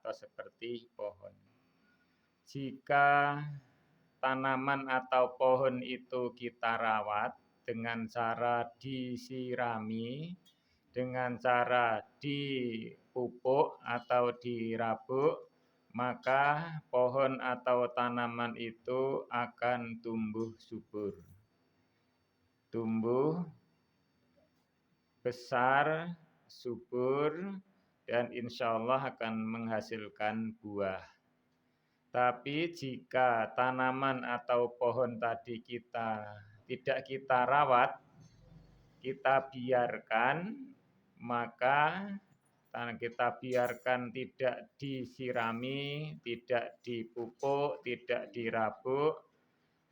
atau seperti pohon. Jika tanaman atau pohon itu kita rawat dengan cara disirami, dengan cara dipupuk atau dirabuk, maka pohon atau tanaman itu akan tumbuh subur. Tumbuh besar, subur, dan insya Allah akan menghasilkan buah. Tapi jika tanaman atau pohon tadi tidak kita rawat, kita biarkan, maka kita biarkan tidak disirami, tidak dipupuk, tidak dirabuk,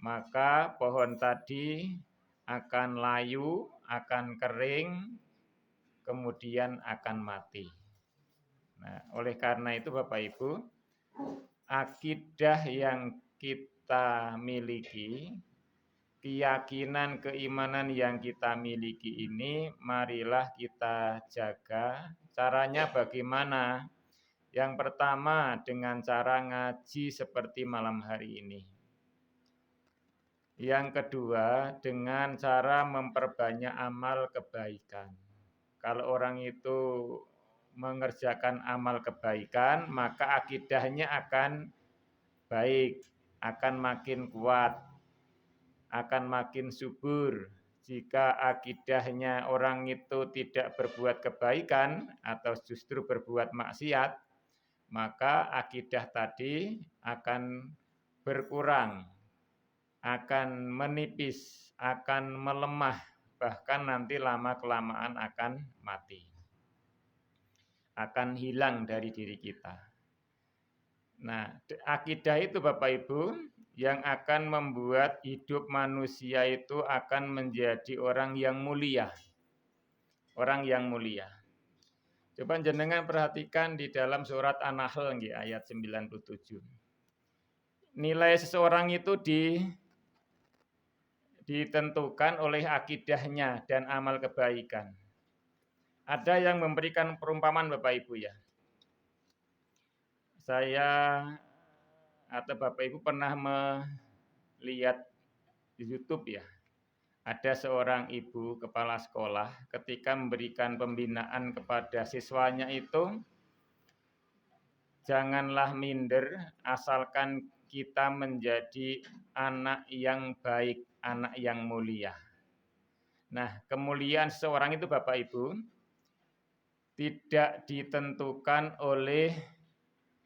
maka pohon tadi akan layu, akan kering, kemudian akan mati. Nah, oleh karena itu Bapak Ibu, akidah yang kita miliki, keyakinan, keimanan yang kita miliki ini, marilah kita jaga. Caranya bagaimana? Yang pertama dengan cara ngaji seperti malam hari ini. Yang kedua dengan cara memperbanyak amal kebaikan. Kalau orang itu mengerjakan amal kebaikan, maka akidahnya akan baik, akan makin kuat, akan makin subur. Jika akidahnya orang itu tidak berbuat kebaikan atau justru berbuat maksiat, maka akidah tadi akan berkurang, akan menipis, akan melemah, bahkan nanti lama-kelamaan akan mati. Akan hilang dari diri kita. Nah, akidah itu Bapak Ibu yang akan membuat hidup manusia itu akan menjadi orang yang mulia. Orang yang mulia. Coba jenengan perhatikan di dalam surat An-Nahl ayat 97. Nilai seseorang itu ditentukan oleh akidahnya dan amal kebaikan. Ada yang memberikan perumpamaan Bapak Ibu ya. Saya atau Bapak Ibu pernah melihat di YouTube ya. Ada seorang ibu kepala sekolah ketika memberikan pembinaan kepada siswanya itu, janganlah minder asalkan kita menjadi anak yang baik, anak yang mulia. Nah, kemuliaan seseorang itu Bapak Ibu tidak ditentukan oleh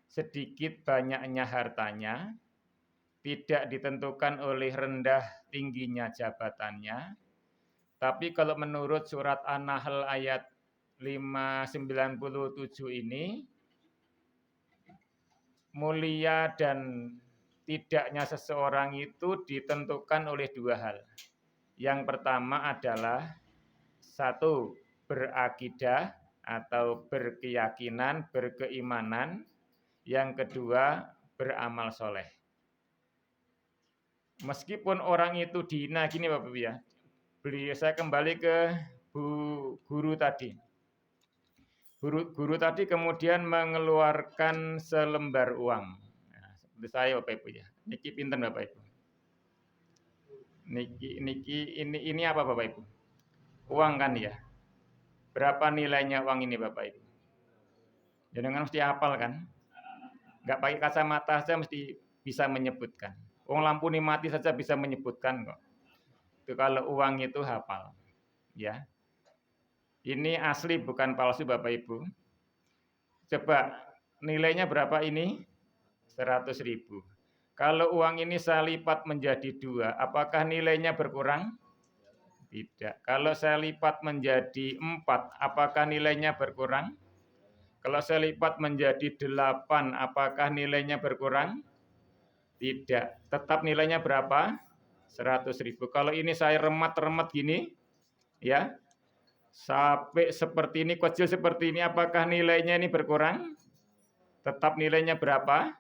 sedikit banyaknya hartanya, tidak ditentukan oleh rendah tingginya jabatannya, tapi kalau menurut surat An-Nahl ayat 597 ini, mulia dan tidaknya seseorang itu ditentukan oleh dua hal. Yang pertama adalah satu, berakidah atau berkeyakinan, berkeimanan. Yang kedua, beramal soleh. Meskipun orang itu dihina gini Bapak Ibu ya. Saya kembali ke guru tadi. Guru tadi kemudian mengeluarkan selembar uang. Nah, seperti saya Bapak Ibu ya. Niki pinten Bapak Ibu. Niki ini apa Bapak Ibu? Uang kan ya. Berapa nilainya uang ini Bapak Ibu? Jangan mesti hafal kan? Enggak pakai kacamata saja mesti bisa menyebutkan. Wong lampu ini mati saja bisa menyebutkan kok. Itu kalau uang itu hafal. Ya. Ini asli bukan palsu Bapak Ibu. Coba nilainya berapa ini? 100.000. Kalau uang ini saya lipat menjadi 2, apakah nilainya berkurang? Tidak. Kalau saya lipat menjadi 4, apakah nilainya berkurang? Kalau saya lipat menjadi 8, apakah nilainya berkurang? Tidak. Tetap nilainya berapa? 100.000. Kalau ini saya remat-remat gini, ya, sampai seperti ini, kecil seperti ini, apakah nilainya ini berkurang? Tetap nilainya berapa?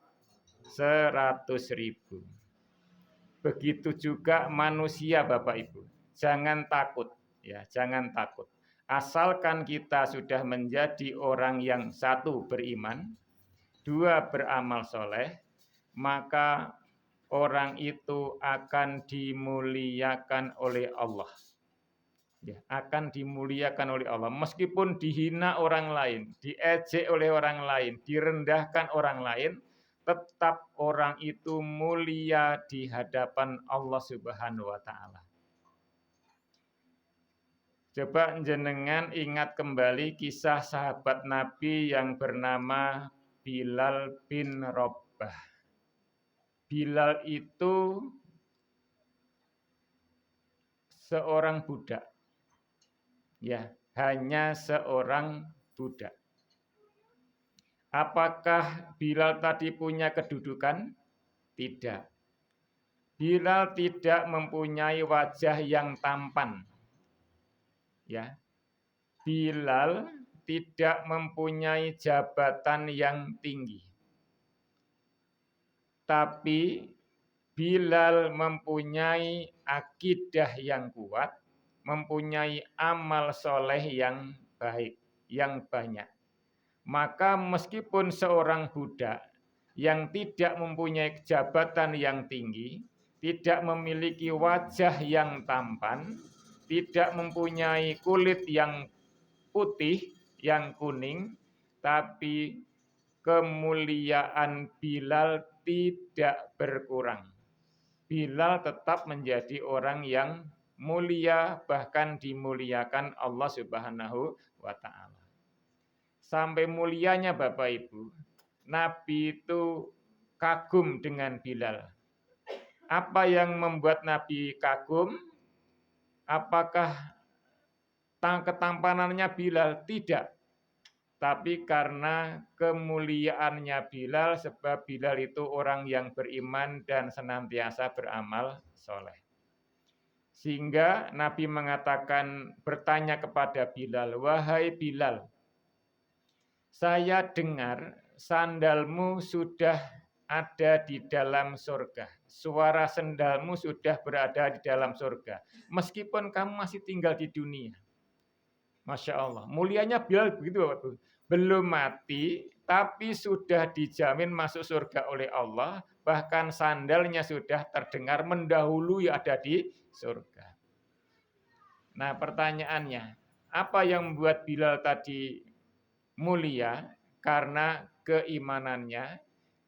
100.000. Begitu juga manusia Bapak Ibu. Jangan takut, ya, jangan takut. Asalkan kita sudah menjadi orang yang satu beriman, dua beramal soleh, maka orang itu akan dimuliakan oleh Allah. Ya, akan dimuliakan oleh Allah. Meskipun dihina orang lain, diejek oleh orang lain, direndahkan orang lain, tetap orang itu mulia di hadapan Allah Subhanahu wa Ta'ala. Coba jenengan ingat kembali kisah sahabat Nabi yang bernama Bilal bin Rabah. Bilal itu seorang budak. Ya, hanya seorang budak. Apakah Bilal tadi punya kedudukan? Tidak. Bilal tidak mempunyai wajah yang tampan. Ya. Bilal tidak mempunyai jabatan yang tinggi. Tapi Bilal mempunyai akidah yang kuat, mempunyai amal soleh yang baik, yang banyak. Maka meskipun seorang budak yang tidak mempunyai jabatan yang tinggi, tidak memiliki wajah yang tampan, tidak mempunyai kulit yang putih, yang kuning, tapi kemuliaan Bilal tidak berkurang. Bilal tetap menjadi orang yang mulia, bahkan dimuliakan Allah Subhanahu wa Ta'ala. Sampai mulianya Bapak Ibu, Nabi itu kagum dengan Bilal. Apa yang membuat Nabi kagum? Apakah ketampanannya Bilal? Tidak. Tapi karena kemuliaannya Bilal, sebab Bilal itu orang yang beriman dan senantiasa beramal soleh. Sehingga Nabi mengatakan, bertanya kepada Bilal, wahai Bilal, saya dengar sandalmu sudah ada di dalam surga. Suara sandalmu sudah berada di dalam surga. Meskipun kamu masih tinggal di dunia. Masya Allah. Mulianya Bilal begitu Bapak Ibu. Belum mati, tapi sudah dijamin masuk surga oleh Allah. Bahkan sandalnya sudah terdengar mendahului ada di surga. Nah pertanyaannya, apa yang membuat Bilal tadi mulia? Karena keimanannya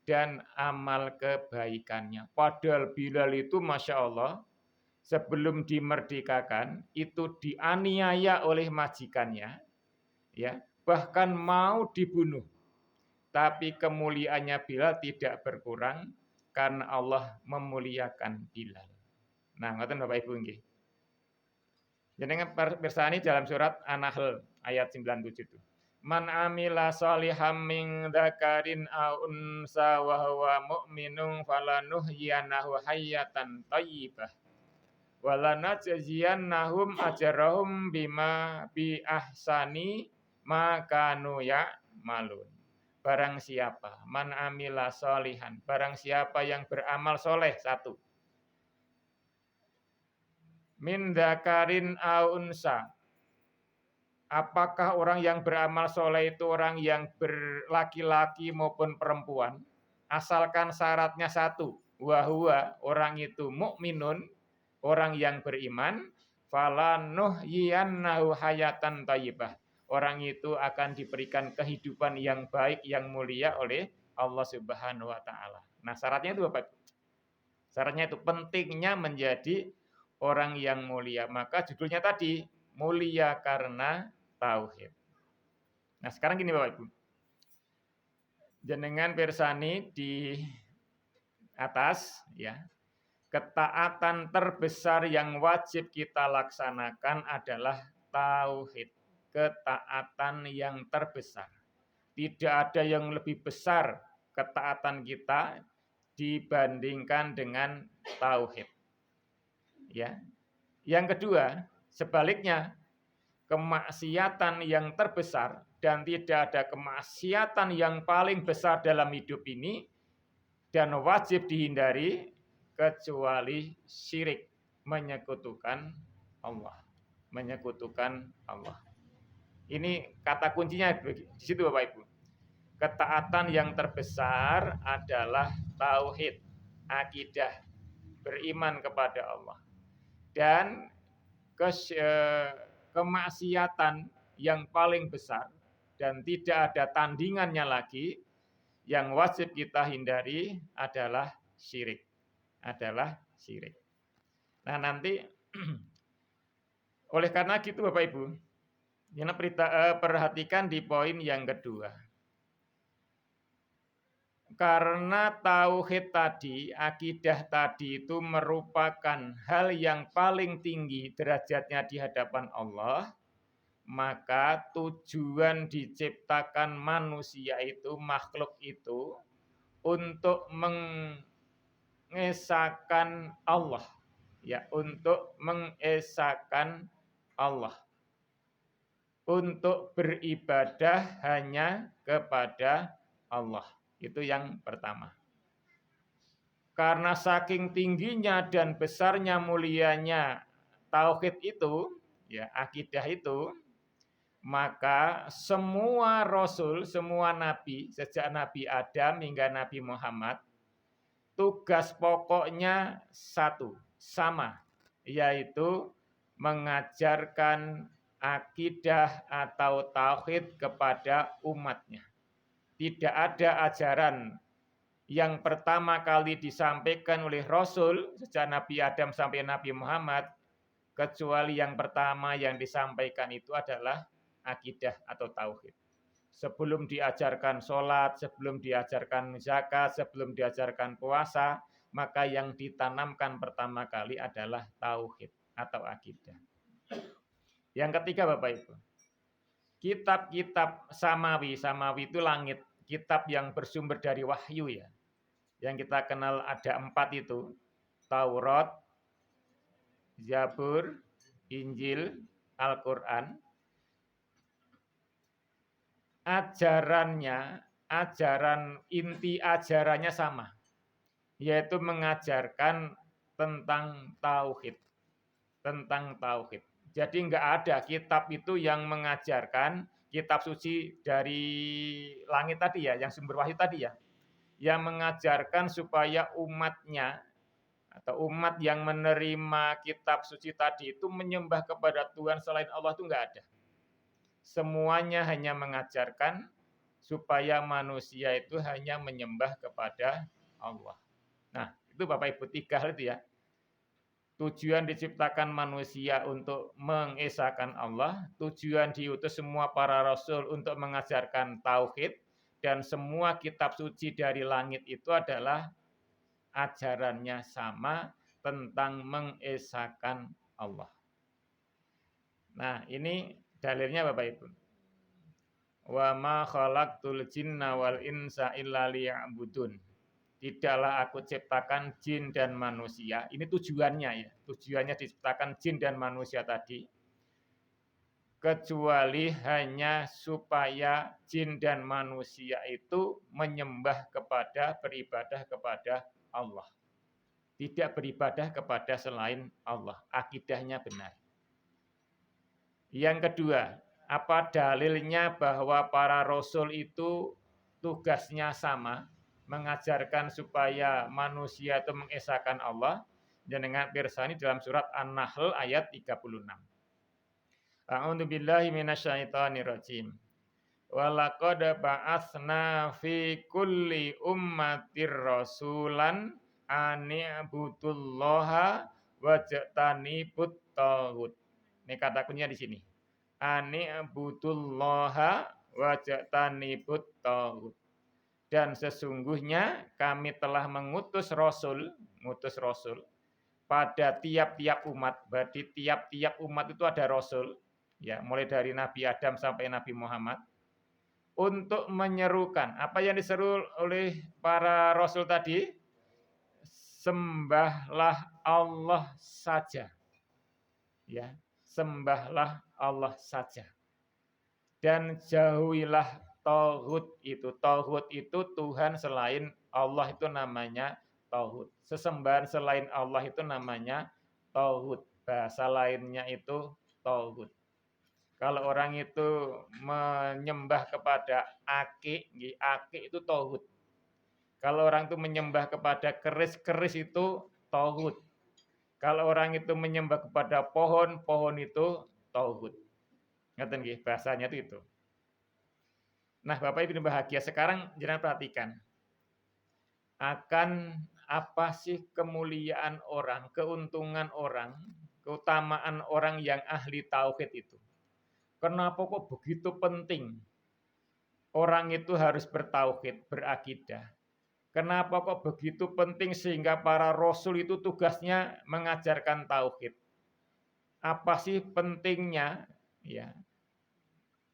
dan amal kebaikannya. Padahal Bilal itu Masya Allah, sebelum dimerdekakan itu dianiaya oleh majikannya, ya, bahkan mau dibunuh. Tapi kemuliaannya Bilal tidak berkurang karena Allah memuliakan Bilal. Nah, ngoten Bapak Ibu nggih. Jenengan pirsani dalam surat An-Nahl ayat 97 itu. Man amila sholiham min dzakarin aw unsa wa huwa mu'minun falanuhyiyanahu hayatan thayyibah walanajziyannahum ajrahum bima bi ahsani ma kanu ya'malun. Barang siapa man amila sholihan, barang siapa yang beramal soleh, satu, min dzakarin aw unsa. Apakah orang yang beramal soleh itu orang yang berlaki-laki maupun perempuan? Asalkan syaratnya satu, wahwa orang itu mukminun, orang yang beriman, falanuhyiyannahu hayatan thayyibah. Orang itu akan diberikan kehidupan yang baik, yang mulia oleh Allah Subhanahu wa Ta'ala. Nah, syaratnya itu apa? Syaratnya itu pentingnya menjadi orang yang mulia. Maka judulnya tadi, mulia karena tauhid. Nah, sekarang gini Bapak Ibu. Jenengan pirsani di atas ya. Ketaatan terbesar yang wajib kita laksanakan adalah tauhid. Ketaatan yang terbesar. Tidak ada yang lebih besar ketaatan kita dibandingkan dengan tauhid. Ya. Yang kedua, sebaliknya, kemaksiatan yang terbesar dan tidak ada kemaksiatan yang paling besar dalam hidup ini dan wajib dihindari kecuali syirik, menyekutukan Allah. Menyekutukan Allah. Ini kata kuncinya di situ Bapak Ibu. ketaatan yang terbesar adalah tauhid, akidah, beriman kepada Allah. Dan kemaksiatan yang paling besar dan tidak ada tandingannya lagi yang wajib kita hindari adalah syirik. Nah, nanti oleh karena gitu Bapak Ibu, perhatikan di poin yang kedua. Karena tauhid tadi, akidah tadi itu merupakan hal yang paling tinggi derajatnya di hadapan Allah, maka tujuan diciptakan manusia itu, makhluk itu, untuk mengesahkan Allah. Ya, untuk mengesahkan Allah. Untuk beribadah hanya kepada Allah. Itu yang pertama. Karena saking tingginya dan besarnya mulianya tauhid itu, ya akidah itu, maka semua rasul, semua nabi, sejak Nabi Adam hingga Nabi Muhammad, tugas pokoknya satu, sama, yaitu mengajarkan akidah atau tauhid kepada umatnya. Tidak ada ajaran yang pertama kali disampaikan oleh Rasul sejak Nabi Adam sampai Nabi Muhammad, kecuali yang pertama yang disampaikan itu adalah akidah atau tauhid. Sebelum diajarkan sholat, sebelum diajarkan zakat, sebelum diajarkan puasa, maka yang ditanamkan pertama kali adalah tauhid atau akidah. Yang ketiga Bapak Ibu, kitab-kitab samawi itu langit, kitab yang bersumber dari wahyu ya. Yang kita kenal ada 4 itu, Taurat, Zabur, Injil, Al-Quran. Inti ajarannya sama, yaitu mengajarkan tentang tauhid. Jadi enggak ada kitab itu yang mengajarkan kitab suci dari langit tadi ya, yang sumber wahyu tadi ya, yang mengajarkan supaya umatnya atau umat yang menerima kitab suci tadi itu menyembah kepada Tuhan selain Allah itu enggak ada. Semuanya hanya mengajarkan supaya manusia itu hanya menyembah kepada Allah. Nah, itu Bapak Ibu 3 hal itu ya. Tujuan diciptakan manusia untuk mengesahkan Allah, tujuan diutus semua para rasul untuk mengajarkan tauhid, dan semua kitab suci dari langit itu adalah ajarannya sama tentang mengesahkan Allah. Nah, ini dalilnya Bapak Ibu. Wa ma khalaqtul jinna wal insa illa liya'budun. Tidaklah aku ciptakan jin dan manusia. Ini tujuannya ya. Tujuannya diciptakan jin dan manusia tadi. Kecuali hanya supaya jin dan manusia itu menyembah kepada, beribadah kepada Allah. Tidak beribadah kepada selain Allah. Akidahnya benar. Yang kedua, apa dalilnya bahwa para rasul itu tugasnya sama? Mengajarkan supaya manusia itu mengesahkan Allah, dengan pirsani dalam surat An-Nahl ayat 36. A'udzu billahi minasyaitonir rajim. Wa laqad ba'atsna fi kulli ummatir rasulan an i'budullaha wajtanibut taghut. Ini kata kuncinya di sini. An i'budullaha wajtanibut taghut. Dan sesungguhnya kami telah mengutus rasul pada tiap-tiap umat. Berarti tiap-tiap umat itu ada rasul, ya, mulai dari Nabi Adam sampai Nabi Muhammad, untuk menyerukan apa yang diseru oleh para rasul tadi, sembahlah Allah saja. Ya, sembahlah Allah saja. Dan jauhilah tauhid itu. Tauhid itu Tuhan selain Allah, itu namanya tauhid. Sesembahan selain Allah itu namanya tauhid. Bahasa lainnya itu tauhid. Kalau orang itu menyembah kepada akik, akik itu tauhid. Kalau orang itu menyembah kepada keris itu tauhid. Kalau orang itu menyembah kepada pohon itu tauhid. Ngaten nggih, bahasanya itu. Nah, Bapak Ibu bahagia, sekarang jenengan perhatikan. Akan apa sih kemuliaan orang, keuntungan orang, keutamaan orang yang ahli tauhid itu? Kenapa kok begitu penting orang itu harus bertauhid, berakidah? Kenapa kok begitu penting sehingga para rasul itu tugasnya mengajarkan tauhid? Apa sih pentingnya ya?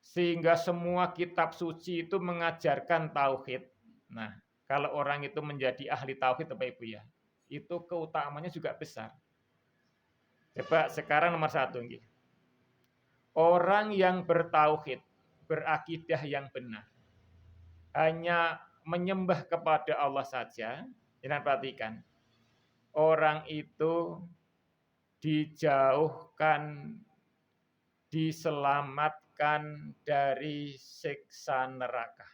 Sehingga semua kitab suci itu mengajarkan tauhid. Nah, kalau orang itu menjadi ahli tauhid Bapak Ibu ya, itu keutamanya juga besar. Coba sekarang nomor 1 nggih. Orang yang bertauhid, berakidah yang benar, hanya menyembah kepada Allah saja, jangan perhatikan. Orang itu dijauhkan, diselamatkan dari siksa neraka.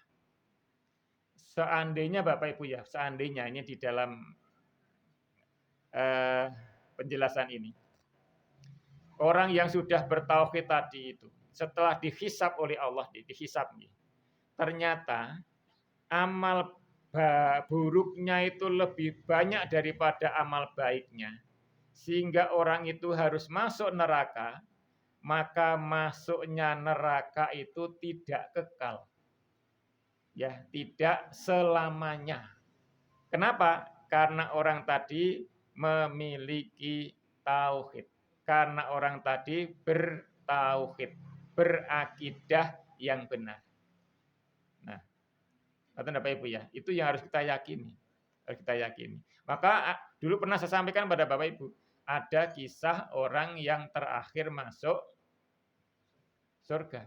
Seandainya Bapak Ibu ya, seandainya ini di dalam penjelasan ini. Orang yang sudah bertauhid tadi itu, setelah dihisab oleh Allah, dihisab nih, ternyata amal buruknya itu lebih banyak daripada amal baiknya. Sehingga orang itu harus masuk neraka, maka masuknya neraka itu tidak kekal. Ya, tidak selamanya. Kenapa? Karena orang tadi memiliki tauhid. Karena orang tadi bertauhid, berakidah yang benar. Nah, Bapak Ibu ya, itu yang harus kita yakini. Harus kita yakini. Maka dulu pernah saya sampaikan pada Bapak Ibu, ada kisah orang yang terakhir masuk surga.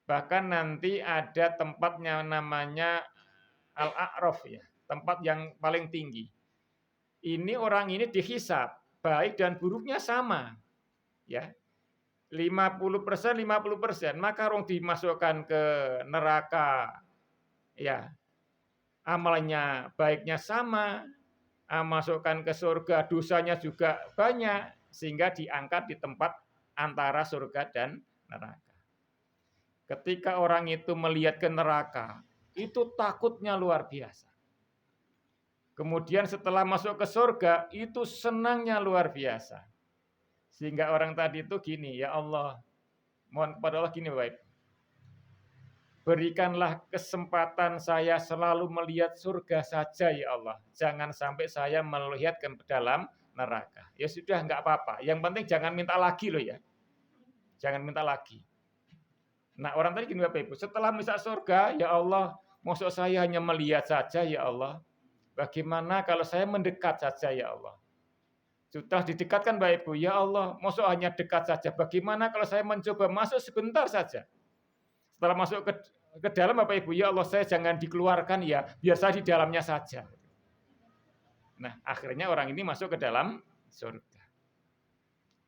Bahkan nanti ada tempatnya namanya Al-A'raf ya, tempat yang paling tinggi. Ini orang ini dihisab, baik dan buruknya sama. Ya. 50%, maka orang dimasukkan ke neraka. Ya. Amalnya baiknya sama, masukkan ke surga, dosanya juga banyak, sehingga diangkat di tempat antara surga dan neraka. Ketika orang itu melihat ke neraka, itu takutnya luar biasa. Kemudian setelah masuk ke surga, itu senangnya luar biasa. Sehingga orang tadi itu gini, ya Allah, mohon kepada Allah gini baik. Berikanlah kesempatan saya selalu melihat surga saja ya Allah. Jangan sampai saya melihat ke dalam neraka. Ya sudah, enggak apa-apa. Yang penting jangan minta lagi loh ya. Jangan minta lagi. Nah orang tadi gini Bapak Ibu, setelah misal surga, ya Allah, maksud saya hanya melihat saja ya Allah. Bagaimana kalau saya mendekat saja ya Allah? Sudah didekatkan Bapak Ibu, ya Allah, maksud hanya dekat saja. Bagaimana kalau saya mencoba masuk sebentar saja? Setelah masuk ke dalam Bapak Ibu, ya Allah, saya jangan dikeluarkan ya, biar saya di dalamnya saja. Nah, akhirnya orang ini masuk ke dalam surga.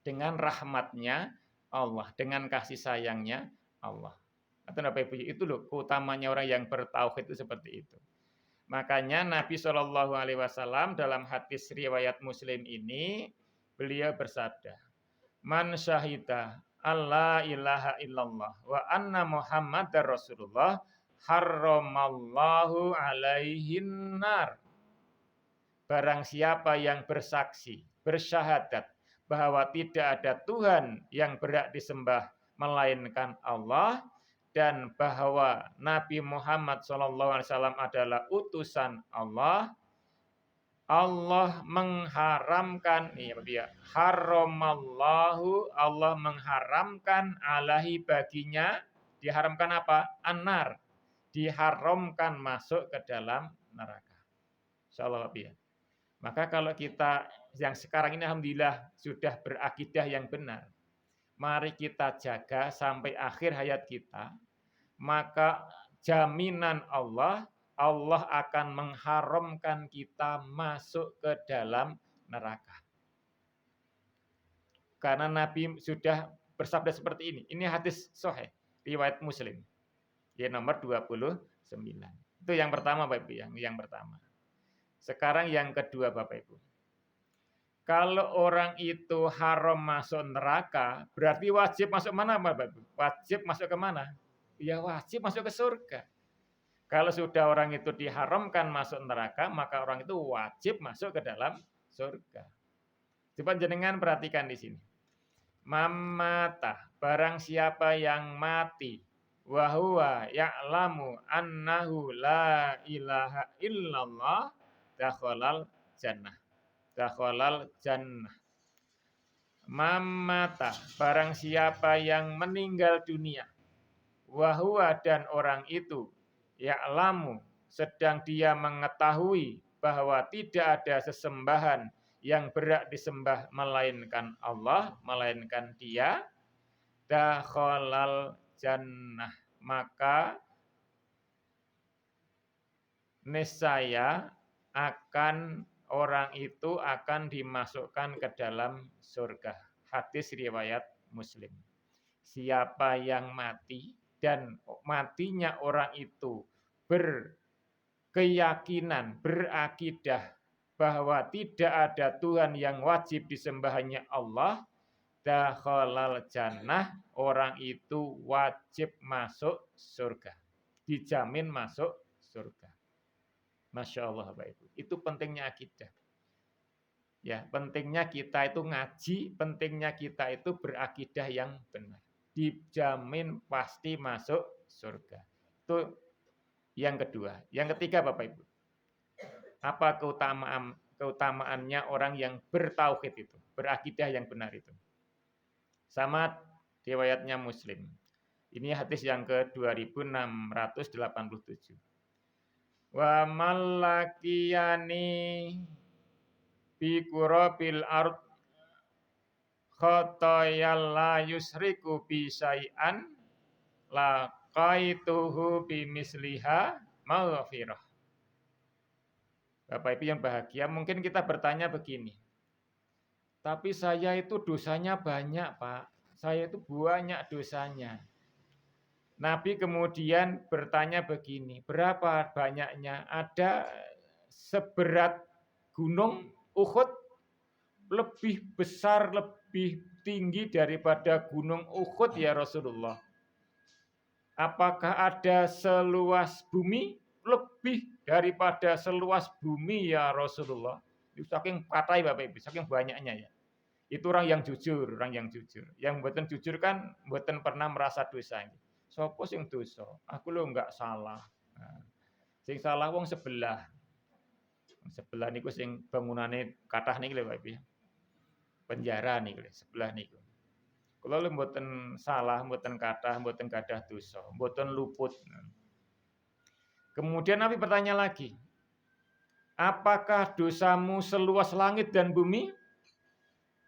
Dengan rahmatnya Allah, dengan kasih sayangnya Allah. Atau Bapak Ibu, itu loh keutamanya orang yang bertauhid itu seperti itu. Makanya Nabi SAW dalam hadis riwayat Muslim ini, beliau bersabda, Man syahida alla ilaha illallah wa anna Muhammadar Rasulullah harramallahu alaihin nar. Barang siapa yang bersaksi, bersyahadat bahwa tidak ada Tuhan yang berhak disembah melainkan Allah, dan bahwa Nabi Muhammad SAW adalah utusan Allah, Allah mengharamkan, haramallahu, Allah mengharamkan alaihi baginya, diharamkan apa? An-nar, diharamkan masuk ke dalam neraka. Insyaallah ya. Maka kalau kita yang sekarang ini alhamdulillah sudah berakidah yang benar, mari kita jaga sampai akhir hayat kita. Maka jaminan Allah akan mengharamkan kita masuk ke dalam neraka. Karena Nabi sudah bersabda seperti ini. Ini hadis sahih riwayat Muslim. Ya nomor 29. Itu yang pertama Bapak Ibu, yang pertama. Sekarang yang kedua Bapak Ibu. Kalau orang itu haram masuk neraka, berarti wajib masuk mana Bapak Ibu? Wajib masuk ke mana? Ya wajib masuk ke surga. Kalau sudah orang itu diharamkan masuk neraka, maka orang itu wajib masuk ke dalam surga. Coba jenengan perhatikan di sini. Mamata, barang siapa yang mati, wahuwa ya'lamu annahu la ilaha illallah, dakhalal jannah. Dakhalal jannah. Mamata, barang siapa yang meninggal dunia, wahuwa dan orang itu ya'lamu, sedang dia mengetahui bahwa tidak ada sesembahan yang berhak disembah melainkan Allah, melainkan Dia, dakhalal jannah, maka niscaya orang itu akan dimasukkan ke dalam surga. Hadis riwayat Muslim. Siapa yang mati dan matinya orang itu berkeyakinan, berakidah bahwa tidak ada Tuhan yang wajib disembahnya Allah, dakhalal jannah, orang itu wajib masuk surga. Dijamin masuk surga. Masya Allah Bapak Ibu. Itu pentingnya akidah. Ya, pentingnya kita itu ngaji, pentingnya kita itu berakidah yang benar. Dijamin pasti masuk surga. Itu yang kedua. Yang ketiga Bapak Ibu. Apa keutamaannya orang yang bertauhid itu, berakidah yang benar itu? Sama riwayatnya Muslim. Ini hadis yang ke-2687. Wa malakiyani bi qurabil ard khotoyal la yusriku bi syai'an laqaituhu bi misliha maghfirah. Bapak Ibu yang bahagia, mungkin kita bertanya begini. Tapi saya itu dosanya banyak, Pak. Saya itu banyak dosanya. Nabi kemudian bertanya begini, berapa banyaknya? Ada seberat gunung Uhud, lebih besar, lebih tinggi daripada gunung Uhud ya Rasulullah. Apakah ada seluas bumi? Lebih daripada seluas bumi ya Rasulullah. Itu saking patai Bapak Ibu, saking banyaknya ya. Itu orang yang jujur, orang yang jujur. Yang mboten jujur kan mboten pernah merasa dosa. Sopo sing dosa? Aku lho enggak salah. Nah, sing salah wong sebelah. Sebelah niku sing bangunane kathah niki lho Bapak Ibu. Penjara niku sebelah niku. Kula lho mboten salah, mboten kathah, mboten gadah dosa, mboten luput. Kemudian Nabi bertanya lagi, apakah dosamu seluas langit dan bumi?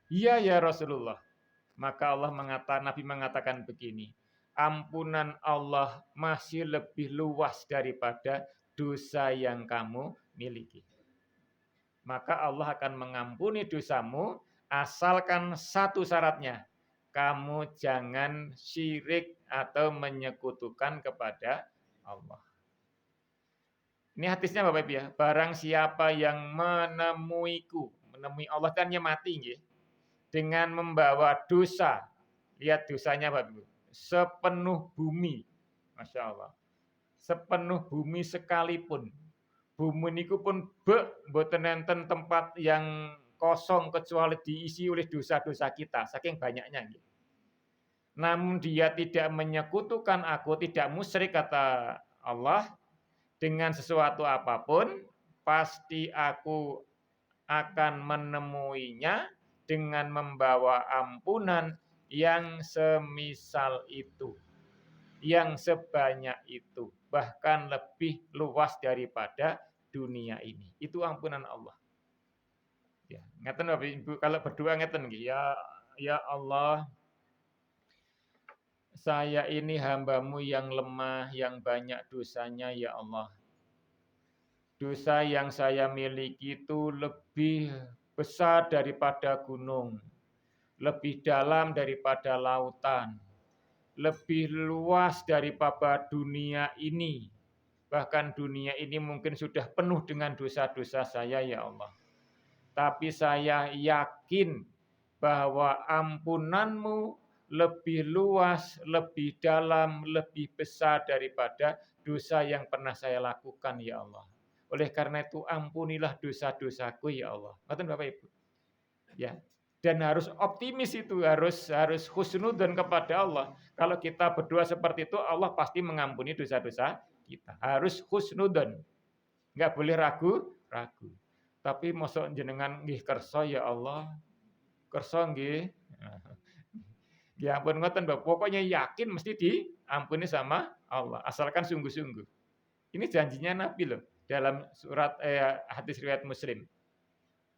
Iya ya Rasulullah. Maka Nabi mengatakan begini, ampunan Allah masih lebih luas daripada dosa yang kamu miliki. Maka Allah akan mengampuni dosamu asalkan satu syaratnya, kamu jangan syirik atau menyekutukan kepada Allah. Ini hadisnya Bapak Ibu ya. Barang siapa yang menemui Allah dan mati nggih, dengan membawa dosa. Lihat dosanya Bapak Ibu. Sepenuh bumi. Masya Allah. Sepenuh bumi sekalipun. Bumi niku pun mboten enten tempat yang kosong kecuali diisi oleh dosa-dosa kita. Saking banyaknya. Namun dia tidak menyekutukan aku, tidak musyrik kata Allah. Dengan sesuatu apapun, pasti aku akan menemuinya dengan membawa ampunan yang semisal itu, yang sebanyak itu, bahkan lebih luas daripada dunia ini. Itu ampunan Allah. Ya, ngeten Bapak Ibu, kalau berdoa ngeten nggih, ya Allah, saya ini hamba-Mu yang lemah, yang banyak dosanya ya Allah. Dosa yang saya miliki itu lebih besar daripada gunung. lebih dalam daripada lautan, lebih luas daripada dunia ini. Bahkan dunia ini mungkin sudah penuh dengan dosa-dosa saya, ya Allah. Tapi saya yakin bahwa ampunan-Mu lebih luas, lebih dalam, lebih besar daripada dosa yang pernah saya lakukan, ya Allah. Oleh karena itu ampunilah dosa-dosaku, ya Allah. Ngoten Bapak Ibu. Ya. Dan harus optimis itu, harus husnudzon kepada Allah. Kalau kita berdoa seperti itu, Allah pasti mengampuni dosa-dosa kita. Harus husnudzon. Enggak boleh ragu. Tapi mosok jenengan nggih kersa ya Allah. Kersa nggih. Ya ampun ngoten, Mbak. Pokoknya yakin mesti diampuni sama Allah, asalkan sungguh-sungguh. Ini janjinya Nabi loh dalam surat hadis riwayat Muslim.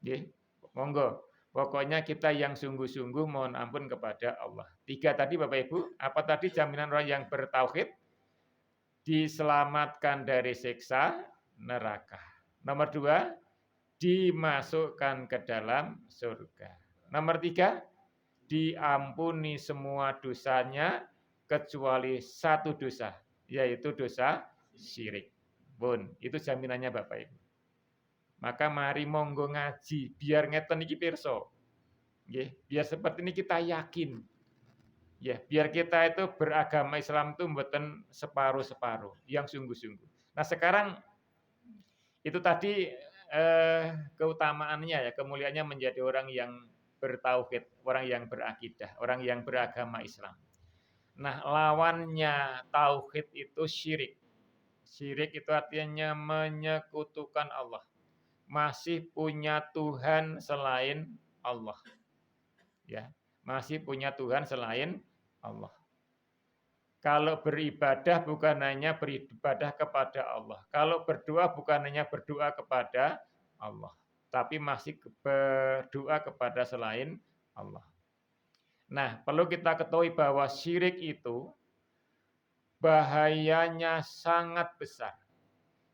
Nggih. Monggo. Pokoknya kita yang sungguh-sungguh mohon ampun kepada Allah. 3 tadi Bapak Ibu, apa tadi jaminan orang yang bertauhid? Diselamatkan dari siksa neraka. Nomor 2, dimasukkan ke dalam surga. Nomor 3, diampuni semua dosanya kecuali 1 dosa, yaitu dosa syirik. Pun, itu jaminannya Bapak Ibu. Maka mari monggo ngaji biar ngeten iki pirsa. Nggih, biar seperti ini kita yakin. Ya, biar kita itu beragama Islam itu mboten separuh-separuh, yang sungguh-sungguh. Nah, sekarang itu tadi keutamaannya ya, kemuliaannya menjadi orang yang bertauhid, orang yang berakidah, orang yang beragama Islam. Nah, lawannya tauhid itu syirik. Syirik itu artinya menyekutukan Allah. Masih punya Tuhan selain Allah. Ya, masih punya Tuhan selain Allah. Kalau beribadah bukan hanya beribadah kepada Allah. Kalau berdoa bukan hanya berdoa kepada Allah, tapi masih berdoa kepada selain Allah. Nah, perlu kita ketahui bahwa syirik itu bahayanya sangat besar.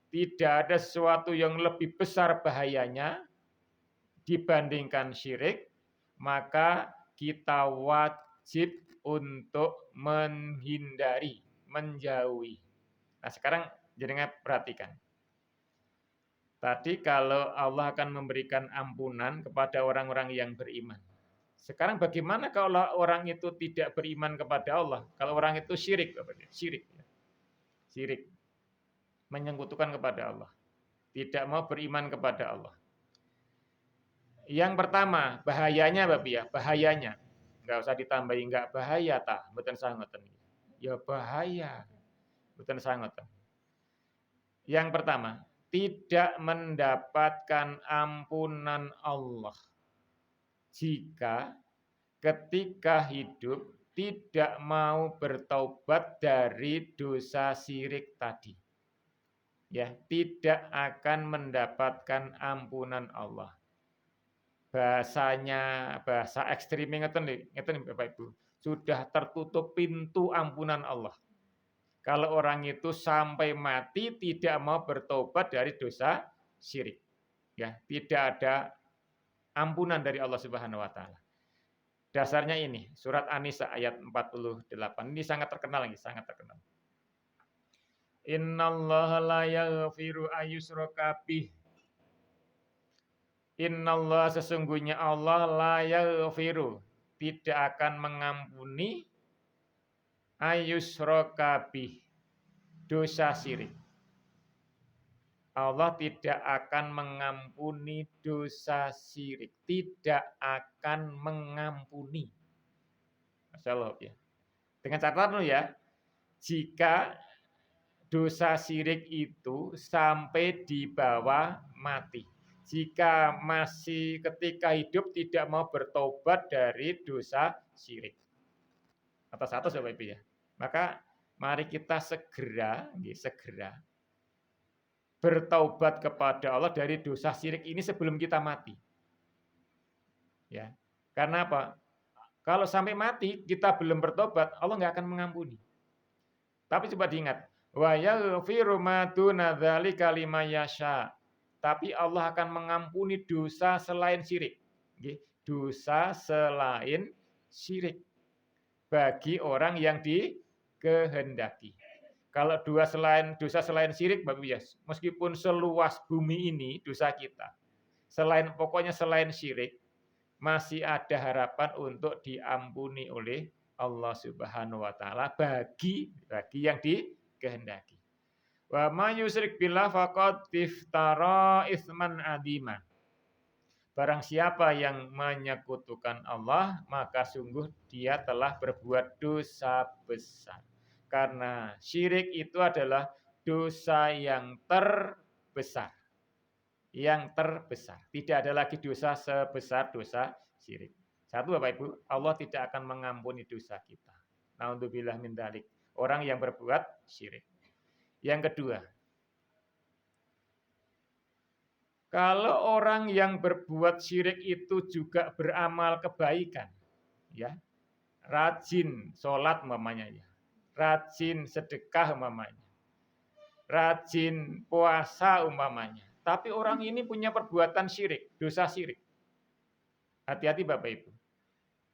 Tidak ada sesuatu yang lebih besar bahayanya dibandingkan syirik, maka kita wajib untuk menghindari, menjauhi. Nah, sekarang jenengan perhatikan. Tadi kalau Allah akan memberikan ampunan kepada orang-orang yang beriman. Sekarang bagaimana kalau orang itu tidak beriman kepada Allah? Kalau orang itu syirik, syirik. Syirik. Menyekutukan kepada Allah. Tidak mau beriman kepada Allah. Yang pertama, bahayanya Bapak ya, bahayanya. Enggak usah ditambahi enggak bahaya tah, mboten sangoten. Ya bahaya. Mboten sangoten. Yang pertama, tidak mendapatkan ampunan Allah jika ketika hidup tidak mau bertaubat dari dosa syirik tadi. Ya, tidak akan mendapatkan ampunan Allah. Bahasanya, bahasa ekstrimnya ngeten Bapak Ibu. Sudah tertutup pintu ampunan Allah. Kalau orang itu sampai mati tidak mau bertobat dari dosa syirik. Ya, tidak ada ampunan dari Allah Subhanahu wa taala. Dasarnya ini, surat An-Nisa ayat 48. Ini sangat terkenal lagi, sangat terkenal. Innallaha la yaghfiru ayyushraka bih. Innallaha sesungguhnya Allah la yaghfiru, tidak akan mengampuni ayyushraka bih, dosa syirik. Allah tidak akan mengampuni dosa syirik, tidak akan mengampuni. Masya Allah ya. Dengan catatan ya, jika dosa syirik itu sampai di bawah mati. Jika masih ketika hidup tidak mau bertobat dari dosa syirik. Atas Bapak Ibu ya. Maka mari kita segera bertaubat kepada Allah dari dosa syirik ini sebelum kita mati. Ya. Karena apa? Kalau sampai mati kita belum bertobat, Allah nggak akan mengampuni. Tapi coba diingat, wa yaghfiru ma duna dzalika liman yasha. Tapi Allah akan mengampuni dosa selain syirik. dosa selain syirik bagi orang yang dikehendaki. Kalau dosa selain syirik, Bapak Ibu, meskipun seluas bumi ini dosa kita, pokoknya selain syirik, masih ada harapan untuk diampuni oleh Allah Subhanahu wa taala bagi yang dikehendaki. Wa may yusyrik billah faqad iftara itsman adzima. Barang siapa yang menyekutukan Allah, maka sungguh dia telah berbuat dosa besar. Karena syirik itu adalah dosa yang terbesar. Yang terbesar. Tidak ada lagi dosa sebesar dosa syirik. Satu, Bapak Ibu, Allah tidak akan mengampuni dosa kita. Naudzubillah min dzalik. Orang yang berbuat syirik. Yang kedua, kalau orang yang berbuat syirik itu juga beramal kebaikan, ya, rajin sholat umpamanya, ya, rajin sedekah umpamanya, rajin puasa umpamanya, tapi orang ini punya perbuatan syirik, dosa syirik. Hati-hati Bapak Ibu.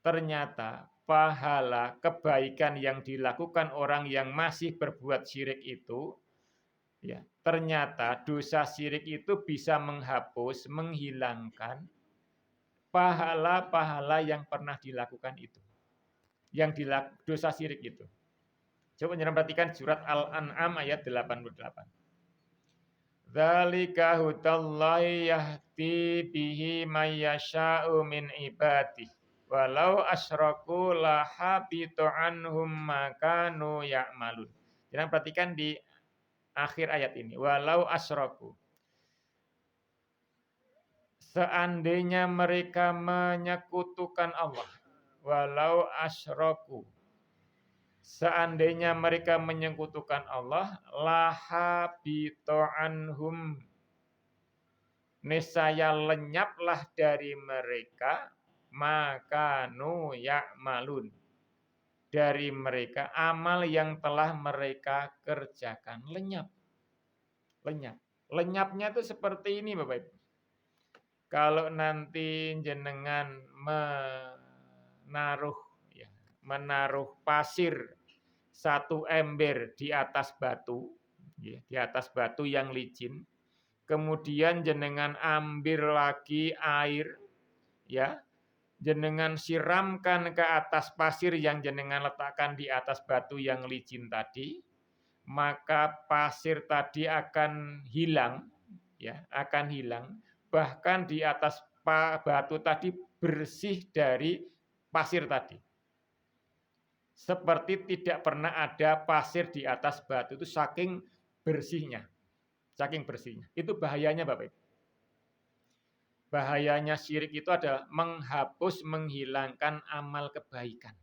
Ternyata pahala kebaikan yang dilakukan orang yang masih berbuat syirik itu, ya, ternyata dosa syirik itu bisa menghapus, menghilangkan pahala-pahala yang pernah dilakukan itu. Yang dosa syirik itu. Coba perhatikan surat Al-An'am ayat 88. Dzalika hudallahi yahdi bihi may yasha'u min ibadihi walau asyraku la habitu anhum ma kanu ya'malun. Jangan perhatikan di akhir ayat ini, walau asyraku. Seandainya mereka menyekutukan Allah, walau asyraku. Seandainya mereka menyekutukan Allah, lahabito anhum, niscaya lenyaplah dari mereka makanu ya'malun, dari mereka amal yang telah mereka kerjakan. Lenyap. Lenyapnya itu seperti ini Bapak Ibu. Kalau nanti jenengan menaruh pasir satu ember di atas batu, ya, di atas batu yang licin, kemudian jenengan ambil lagi air, ya, jenengan siramkan ke atas pasir yang jenengan letakkan di atas batu yang licin tadi, maka pasir tadi akan hilang, ya, akan hilang. Bahkan di atas batu tadi bersih dari pasir tadi. Seperti tidak pernah ada pasir di atas batu, itu saking bersihnya. Saking bersihnya. Itu bahayanya Bapak Ibu. Bahayanya syirik itu adalah menghapus, menghilangkan amal kebaikan.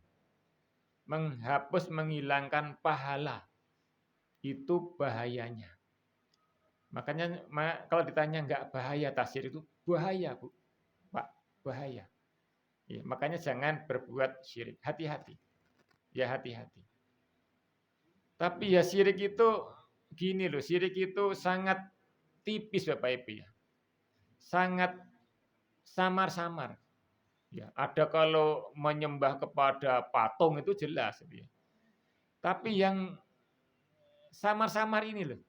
Menghapus, menghilangkan pahala. Itu bahayanya. Makanya kalau ditanya enggak bahaya syirik itu, bahaya Bu. Pak, bahaya. Ya, makanya jangan berbuat syirik. Hati-hati. Ya hati-hati. Tapi ya syirik itu gini loh, syirik itu sangat tipis Bapak Ibu ya. Sangat samar-samar. Ya, ada kalau menyembah kepada patung itu jelas ya. Tapi yang samar-samar ini loh.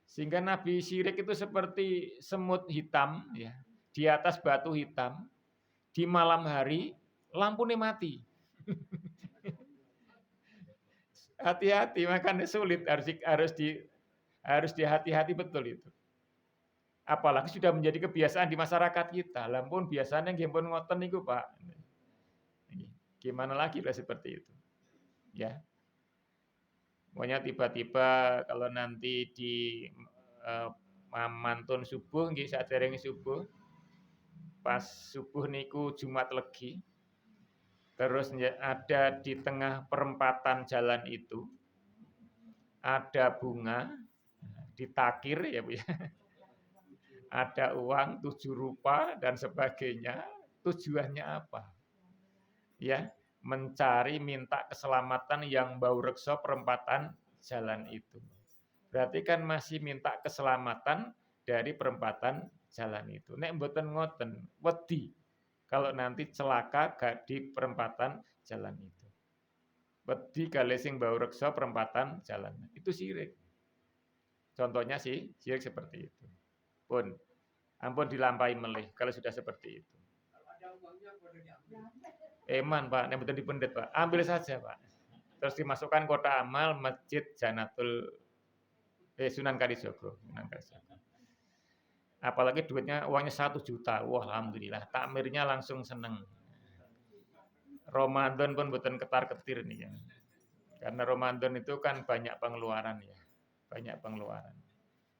Sehingga Nabi syirik itu seperti semut hitam ya, di atas batu hitam, di malam hari lampunya mati. Hati-hati, makanya sulit, harus dihati-hati betul itu. Apalagi sudah menjadi kebiasaan di masyarakat kita. Lampun biasanya nggih ngoten niku, Pak. Gimana lagi lah seperti itu. Ya. Pokoknya tiba-tiba kalau nanti di mantun subuh nggih saderenge subuh. Pas subuh niku Jumat Legi. Terus ada di tengah perempatan jalan itu ada bunga ditakir ya Bu ya. Ada uang 7 rupa dan sebagainya. Tujuannya apa? Ya, mencari minta keselamatan yang bau reksa perempatan jalan itu. Berarti kan masih minta keselamatan dari perempatan jalan itu. Nek mboten ngoten, wedi. Kalau nanti celaka di perempatan jalan itu. Wedi kali sing bau reksa perempatan jalan. Itu syirik. Contohnya sih syirik seperti itu. Pun ampun dilampahi melih kalau sudah seperti itu. Eman Pak, yang betul dipendet Pak. Ambil saja Pak. Terus dimasukkan kota amal Masjid Sunan Kalijogo. Apalagi duitnya uangnya 1 juta. Wah, alhamdulillah. Takmirnya langsung seneng. Ramadan pun bukan ketar-ketir nih ya. Karena Ramadan itu kan banyak pengeluaran ya. Banyak pengeluaran.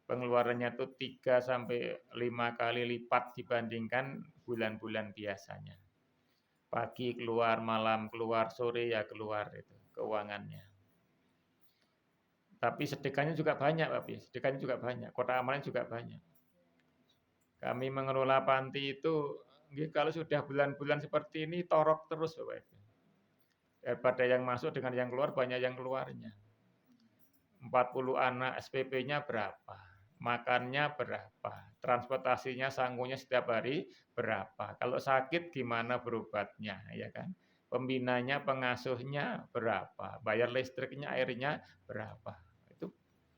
Pengeluarannya itu 3 sampai 5 kali lipat dibandingkan bulan-bulan biasanya. Pagi keluar, malam keluar, sore ya keluar itu keuangannya. Tapi sedekahnya juga banyak, Pak. Sedekahnya juga banyak. Kota amalnya juga banyak. Kami mengelola panti itu kalau sudah bulan-bulan seperti ini torok terus Bapak Ibu. Daripada yang masuk dengan yang keluar banyak yang keluarnya. 40 anak SPP-nya berapa? Makannya berapa? Transportasinya sanggungnya setiap hari berapa? Kalau sakit gimana berobatnya, ya kan? Pembinanya, pengasuhnya berapa? Bayar listriknya, airnya berapa? Itu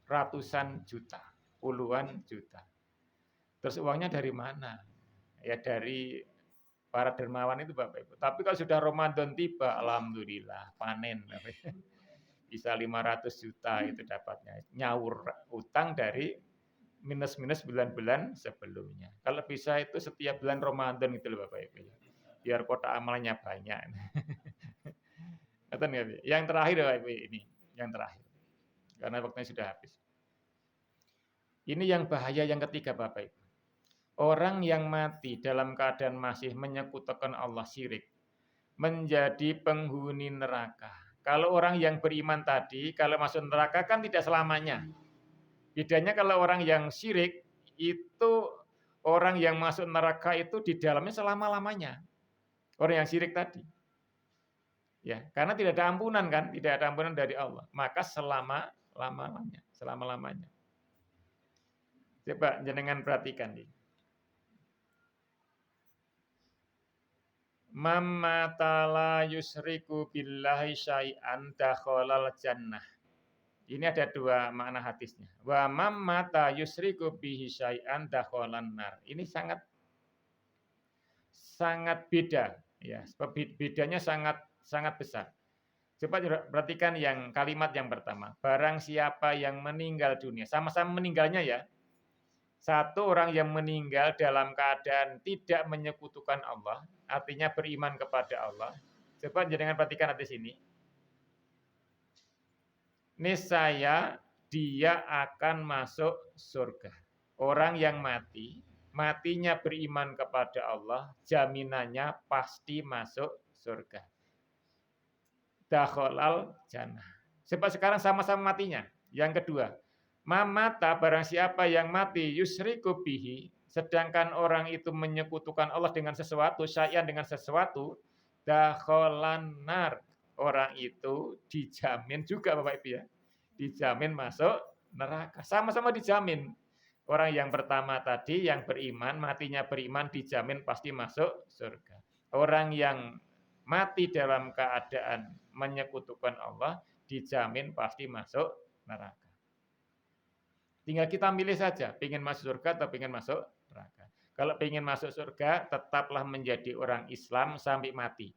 ratusan juta, puluhan juta. Terus uangnya dari mana? Ya dari para dermawan itu Bapak Ibu. Tapi kalau sudah Ramadan tiba, alhamdulillah panen. Bisa 500 juta itu dapatnya. Nyaur utang dari minus-minus bulan-bulan sebelumnya. Kalau bisa itu setiap bulan Ramadan itu loh Bapak Ibu. Biar kota amalnya banyak. Yang terakhir Bapak Ibu ini, yang terakhir. Karena waktunya sudah habis. Ini yang bahaya yang ketiga Bapak Ibu. Orang yang mati dalam keadaan masih menyekutukan Allah syirik menjadi penghuni neraka. Kalau orang yang beriman tadi kalau masuk neraka kan tidak selamanya. Bedanya kalau orang yang syirik itu orang yang masuk neraka itu di dalamnya selama-lamanya. Orang yang syirik tadi. Ya, karena tidak ada ampunan kan, tidak ada ampunan dari Allah. Maka selama-lamanya. Coba jenengan perhatikan nih. Mamma la yusriku billahi syai'an dakhalal jannah. Ini ada 2 makna hadisnya. Wa mamma yusriku bihi syai'an dakhalan nar. Ini sangat beda ya. Bedanya sangat besar. Coba perhatikan yang kalimat yang pertama. Barang siapa yang meninggal dunia, sama-sama meninggalnya ya. Satu orang yang meninggal dalam keadaan tidak menyekutukan Allah, artinya beriman kepada Allah. Coba jangan perhatikan di sini. Niscaya dia akan masuk surga. Orang yang matinya beriman kepada Allah, jaminannya pasti masuk surga. Dakhalal jannah. Sebab sekarang sama-sama matinya. Yang kedua, mamata barang siapa yang mati yusriku bihi, sedangkan orang itu menyekutukan Allah dengan sesuatu, syai'an dengan sesuatu, dakhalan nar. Orang itu dijamin juga Bapak Ibu ya. Dijamin masuk neraka. Sama-sama dijamin. Orang yang pertama tadi yang beriman, matinya beriman dijamin pasti masuk surga. Orang yang mati dalam keadaan menyekutukan Allah dijamin pasti masuk neraka. Tinggal kita milih saja, pengen masuk surga atau pengen masuk neraka. Kalau pengen masuk surga, tetaplah menjadi orang Islam sampai mati.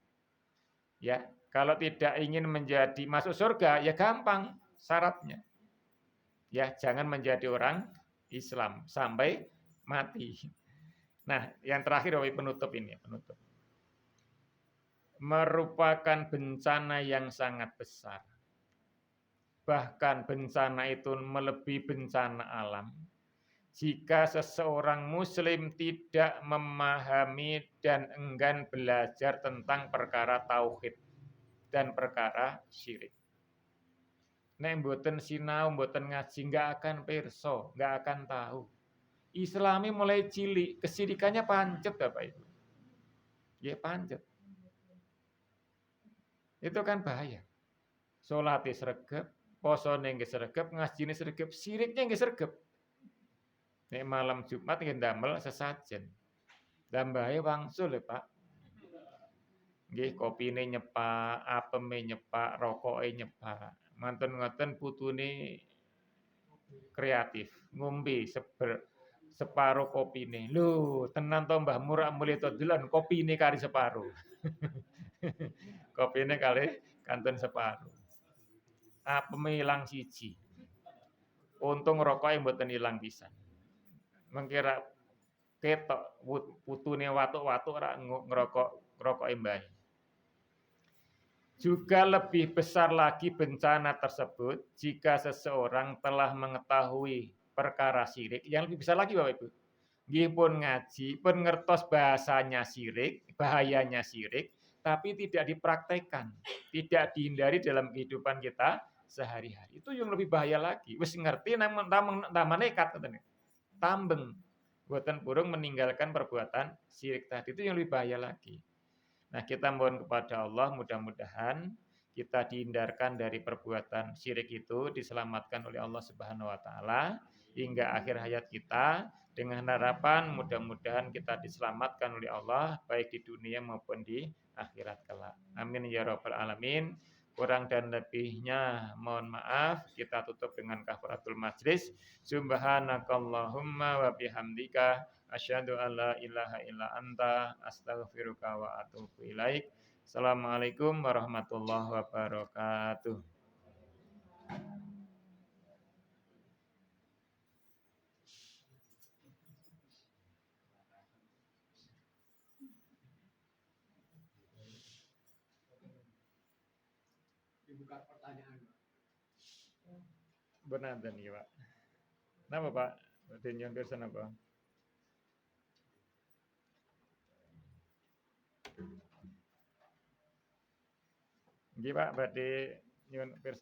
Ya, kalau tidak ingin menjadi masuk surga, ya gampang syaratnya. Ya, jangan menjadi orang Islam sampai mati. Nah, yang terakhir penutup ini, penutup. Merupakan bencana yang sangat besar. Bahkan bencana itu melebihi bencana alam. Jika seseorang muslim tidak memahami dan enggan belajar tentang perkara tauhid dan perkara syirik. Nek mboten sinau, mboten ngaji, nggak akan pirsa, nggak akan tahu. Islami mulai cilik, kesyirikannya pancet Bapak Ibu. Ya pancet. Itu kan bahaya. Salate sregep, posone nggih sregep, ngajine sregep, syiriknya nggih sregep. Nek malam Jumat nggih ndamel sesajen. Dambahe wangsul lho, Pak. Nggih, kopine nyepak, apeme nyepak, rokoke nyepak. Mantun ngoten putune kreatif, ngombe separo kopine. Lho, tenan to Mbah Mu rak mulih dodolan kopine kari separo. Kopine kalih kantun separo. Apeme ilang siji. Untung rokoke mboten ilang pisan. Mengki rak ketok putune watuk-watuk rak ngrokok rokoke mbahe. Juga lebih besar lagi bencana tersebut jika seseorang telah mengetahui perkara syirik, yang lebih besar lagi Bapak Ibu. Nggih pun ngaji, pun ngertos bahasanya syirik, bahayanya syirik, tapi tidak dipraktekkan, tidak dihindari dalam kehidupan kita sehari-hari. Itu yang lebih bahaya lagi. Wis ngerti namun tambah nekat ngoten. Tambeng. Boten burung meninggalkan perbuatan syirik tadi, itu yang lebih bahaya lagi. Nah, kita mohon kepada Allah mudah-mudahan kita dihindarkan dari perbuatan syirik itu, diselamatkan oleh Allah Subhanahu wa taala hingga akhir hayat kita, dengan harapan mudah-mudahan kita diselamatkan oleh Allah baik di dunia maupun di akhirat kelak. Amin ya rabbal alamin. Kurang dan lebihnya mohon maaf. Kita tutup dengan kafaratul majlis. Subhanakallahumma wa bihamdika asyhadu an la ilaha illa anta astaghfiruka wa atubu ilaik. Assalamualaikum warahmatullahi wabarakatuh. Dibuka pertanyaan. Benar dan iya Pak. Napa Pak? Denyon pirsan apa? Nggih Pak, badhe nyuwun pirsa.